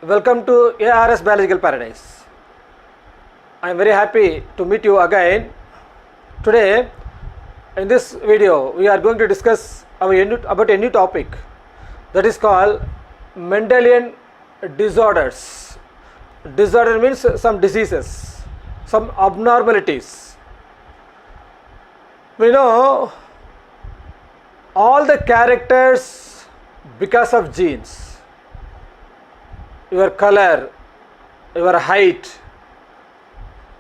Welcome to ARS Biological Paradise. I am very happy to meet you again. Today, in this video, we are going to discuss about a new topic that is called Mendelian disorders. Disorder means some diseases, some abnormalities. We know all the characters because of genes. Your color, your height,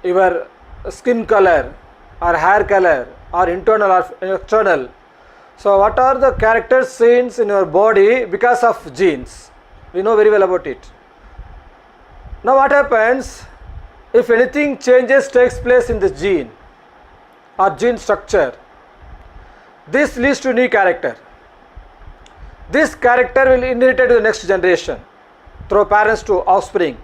your skin color or hair color or internal or external. So what are the characters seen in your body because of genes? We know very well about it. Now what happens if anything takes place in the gene or gene structure? This leads to new character. This character will inherit to the next generation through parents to offspring.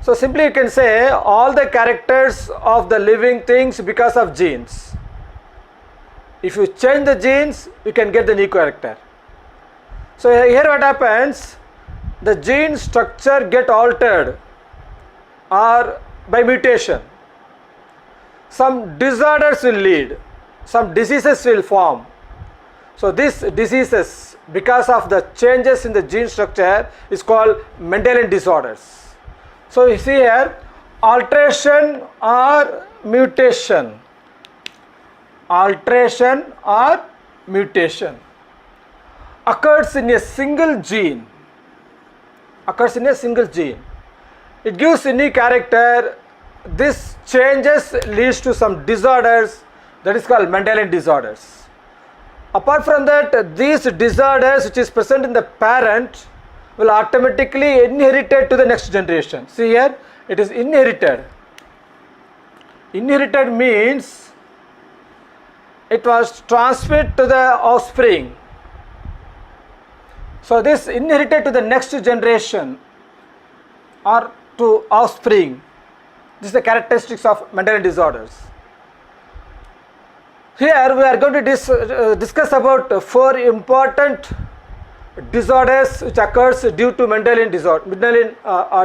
So simply you can say all the characters of the living things because of genes. If you change the genes, you can get the new character. So here what happens, the gene structure get altered or by mutation. Some disorders will lead, some diseases will form. So these diseases, because of the changes in the gene structure, is called Mendelian disorders. So you see here, alteration or mutation. Alteration or mutation occurs in a single gene. Occurs in a single gene. It gives a new character. This changes leads to some disorders, that is called Mendelian disorders. Apart from that, these disorders which is present in the parent will automatically inherited to the next generation. See here, it is inherited. Inherited means it was transferred to the offspring. So this inherited to the next generation or to offspring. This is the characteristics of Mendelian disorders. Here we are going to discuss about 4 important disorders which occurs due to Mendelian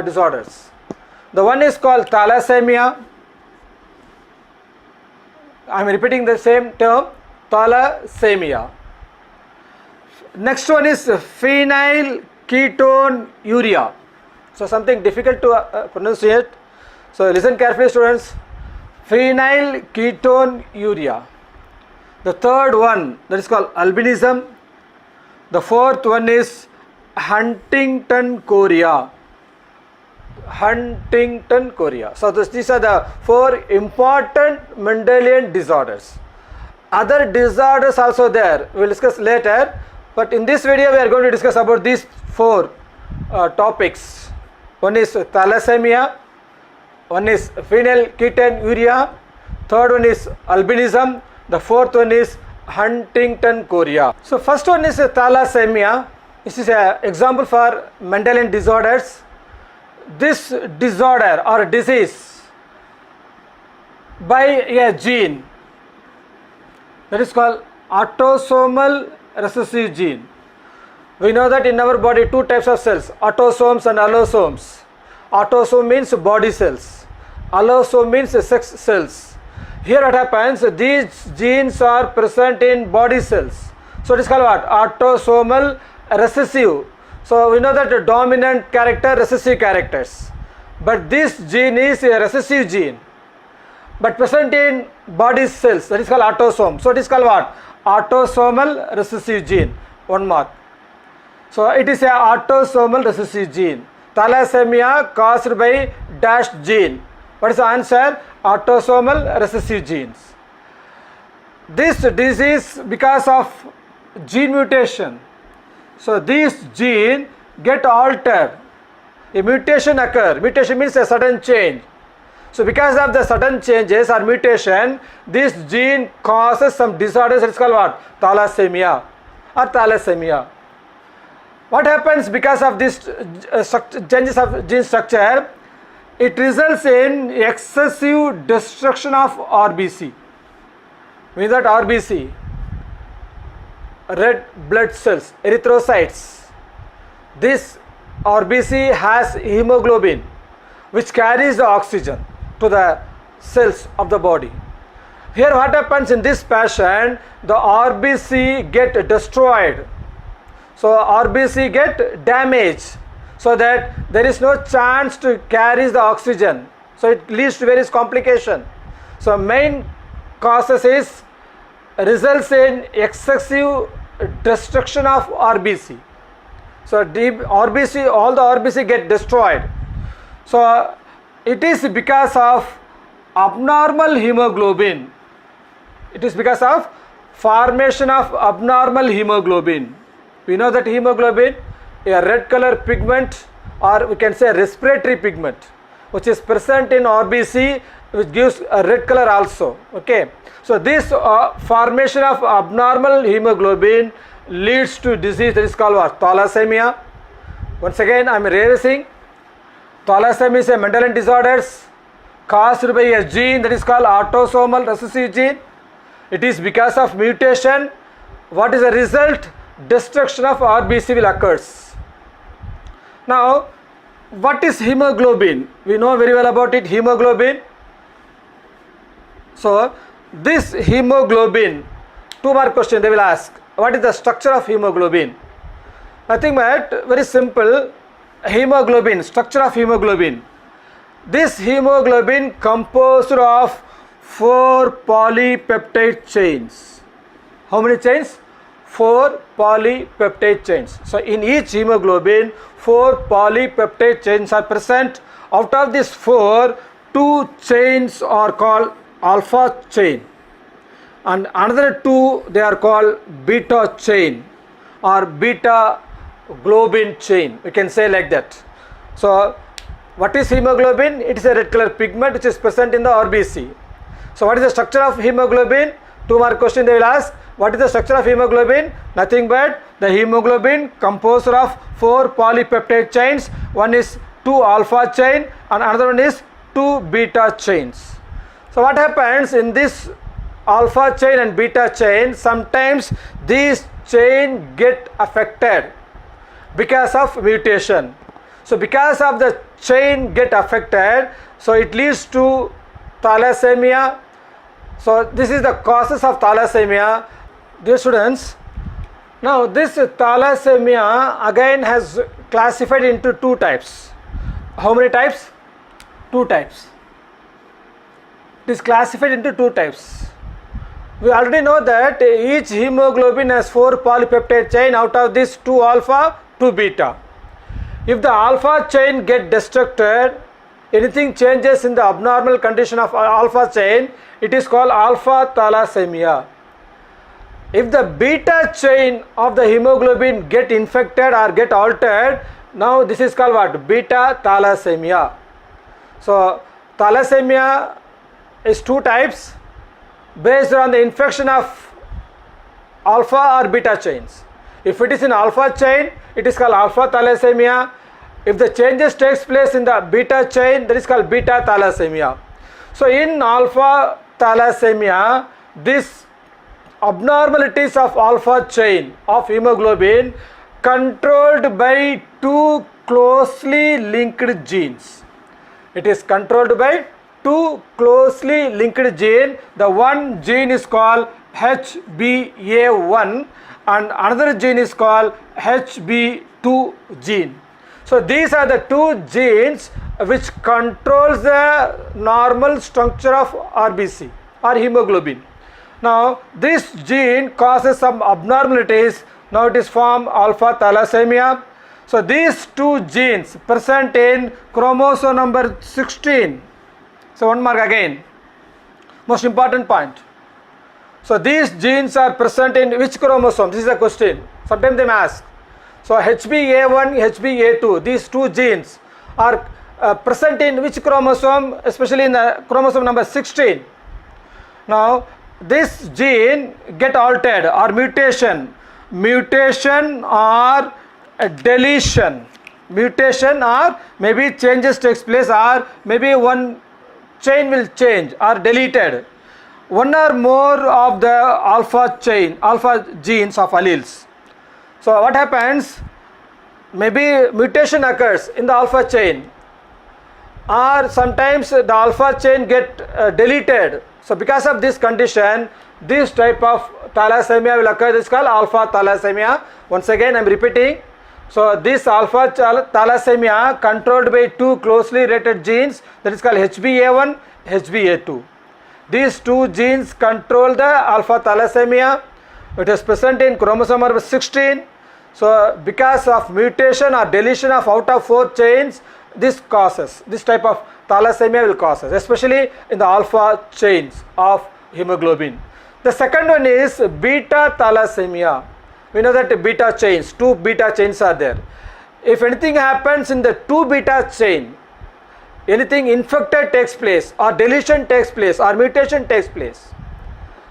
disorders. The one is called thalassemia. I am repeating the same term, thalassemia. Next one is phenylketonuria. So something difficult to pronunciate. So listen carefully, students. Phenylketonuria. The third one, that is called albinism. The fourth one is Huntington chorea. Huntington chorea. So these are the 4 important Mendelian disorders. Other disorders also there. We will discuss later. But in this video we are going to discuss about these 4 topics. One is thalassemia. One is phenylketonuria. Third one is albinism. The fourth one is Huntington chorea. So first one is thalassemia. This is an example for Mendelian disorders. This disorder or disease by a gene, that is called autosomal recessive gene. We know that in our body 2 types of cells, autosomes and allosomes. Autosome means body cells. Allosome means sex cells. Here what happens, these genes are present in body cells. So it is called what? Autosomal recessive. So we know that the dominant character, recessive characters. But this gene is a recessive gene, but present in body cells. That is called autosome. So it is called what? Autosomal recessive gene. 1 mark. So it is a autosomal recessive gene. Thalassemia caused by dash gene. What is the answer? Autosomal recessive genes. This disease because of gene mutation. So this gene get altered. A mutation occur. Mutation means a sudden change. So because of the sudden changes or mutation, this gene causes some disorders. It's called what? Thalassemia or thalassemia. What happens because of this changes of gene structure? It results in excessive destruction of RBC. Means that RBC, red blood cells, erythrocytes, this RBC has hemoglobin which carries the oxygen to the cells of the body. Here what happens in this patient, the RBC get destroyed. So RBC get damaged, so that there is no chance to carry the oxygen. So it leads to various complications. So main causes is results in excessive destruction of RBC. So RBC, all the RBC get destroyed. So it is because of abnormal hemoglobin. It is because of formation of abnormal hemoglobin. We know that hemoglobin, a red color pigment, or we can say respiratory pigment, which is present in RBC, which gives a red color also. Okay. So this formation of abnormal hemoglobin leads to disease that is called what? Thalassemia. Once again I am reversing. Thalassemia is a Mendelian disorders caused by a gene that is called autosomal recessive gene. It is because of mutation. What is the result? Destruction of RBC will occurs. Now what is hemoglobin? We know very well about it, hemoglobin. So this hemoglobin, 2 more questions they will ask. What is the structure of hemoglobin? Nothing but very simple. Hemoglobin, structure of hemoglobin. This hemoglobin composed of 4 polypeptide chains. How many chains? 4 polypeptide chains. So in each hemoglobin 4 polypeptide chains are present. Out of these 4, 2 chains are called alpha chain, and another 2 they are called beta chain or beta globin chain, we can say like that. So what is hemoglobin? It is a red color pigment which is present in the RBC. So what is the structure of hemoglobin? 2 more question they will ask. What is the structure of hemoglobin? Nothing but the hemoglobin composed of 4 polypeptide chains. One is 2 alpha chain and another one is 2 beta chains. So what happens in this alpha chain and beta chain? Sometimes these chain get affected because of mutation. So because of the chain get affected, so it leads to thalassemia. So this is the causes of thalassemia. Dear students, now this thalassemia again has classified into 2 types. How many types? 2 types. It is classified into 2 types. We already know that each hemoglobin has 4 polypeptide chain. Out of this 2 alpha, 2 beta. If the alpha chain get destructed, anything changes in the abnormal condition of alpha chain, it is called alpha thalassemia. If the beta chain of the hemoglobin get infected or get altered, now this is called what? Beta thalassemia. So thalassemia is 2 types based on the infection of alpha or beta chains. If it is in alpha chain, it is called alpha thalassemia. If the changes takes place in the beta chain, that is called beta thalassemia. So in alpha thalassemia, this abnormalities of alpha chain of hemoglobin controlled by 2 closely linked genes. It is controlled by 2 closely linked gene. The one gene is called HbA1 and another gene is called HB2 gene. So these are the 2 genes which controls the normal structure of RBC or hemoglobin. Now this gene causes some abnormalities. Now it is formed alpha thalassemia. So these 2 genes present in chromosome number 16. So 1 mark again, most important point. So these genes are present in which chromosome? This is a question. Sometimes they may ask. So HbA1, HbA2, these 2 genes are present in which chromosome? Especially in the chromosome number 16. Now this gene get altered or mutation or deletion, mutation or maybe changes takes place or maybe one chain will change or deleted. One or more of the alpha genes of alleles. So what happens? maybe mutation occurs in the alpha chain, or sometimes the alpha chain get deleted. So because of this condition, this type of thalassemia will occur. This is called alpha thalassemia. Once again I am repeating. So this alpha thalassemia controlled by two closely related genes, that is called HbA1, HbA2. These two genes control the alpha thalassemia. It is present in chromosome number 16. So because of mutation or deletion of out of 4 chains, this type of thalassemia will cause, especially in the alpha chains of hemoglobin. The second one is beta thalassemia. We know that beta chains, 2 beta chains are there. If anything happens in the 2 beta chain, anything infected takes place, or deletion takes place, or mutation takes place.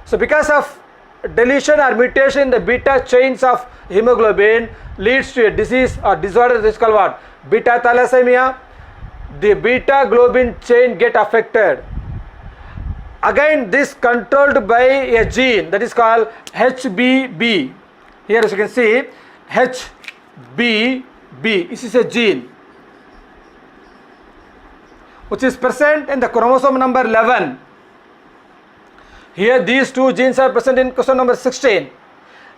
So because of deletion or mutation in the beta chains of hemoglobin leads to a disease or disorder, this is called what? Beta thalassemia. The beta globin chain get affected. Again, this controlled by a gene that is called HBB. Here as you can see, HBB, this is a gene which is present in the chromosome number 11. Here these two genes are present in chromosome number 16.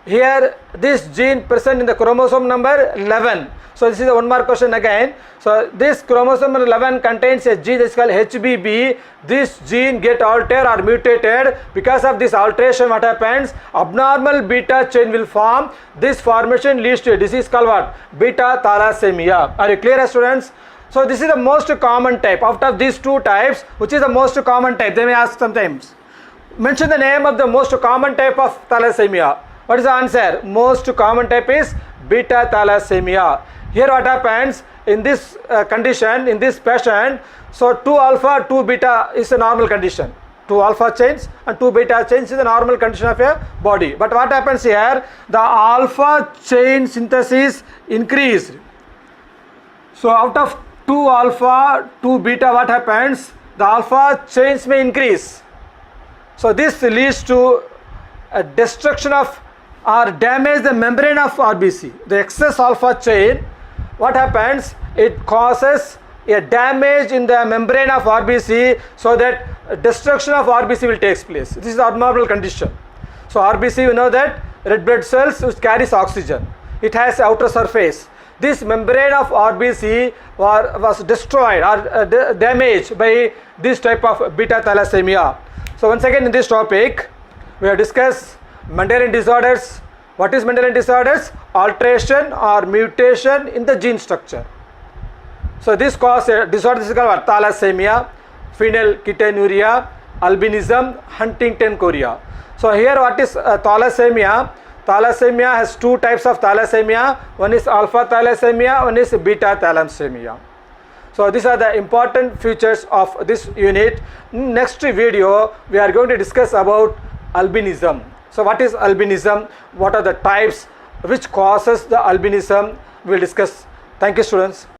Here this gene present in the chromosome number 11. So this is a one more question again. So this chromosome number 11 contains a gene that is called HBB. This gene get altered or mutated. Because of this alteration, what happens? Abnormal beta chain will form. This formation leads to a disease called what? Beta thalassemia. Are you clear, students? So this is the most common type. Out of these two types, which is the most common type? They may ask sometimes. Mention the name of the most common type of thalassemia. What is the answer? Most common type is beta thalassemia. Here what happens in this condition, in this patient, so 2 alpha, 2 beta is a normal condition. 2 alpha chains and 2 beta chains is a normal condition of a body. But what happens here? The alpha chain synthesis increased. So out of 2 alpha, 2 beta, what happens? The alpha chains may increase. So this leads to a destruction of or damage the membrane of RBC. The excess alpha chain, what happens? It causes a damage in the membrane of RBC, so that destruction of RBC will take place. This is abnormal condition. So RBC, you know that red blood cells which carries oxygen. It has outer surface. This membrane of RBC was destroyed or damaged by this type of beta thalassemia. So once again in this topic, we have discussed Mendelian disorders. What is Mendelian disorders? Alteration or mutation in the gene structure. So this cause disorders is called thalassemia, phenylketonuria, albinism, Huntington chorea. So here what is thalassemia? Thalassemia has 2 types of thalassemia. One is alpha thalassemia, one is beta thalassemia. So these are the important features of this unit. Next video we are going to discuss about albinism. So what is albinism? What are the types? Which causes the albinism? We will discuss. Thank you, students.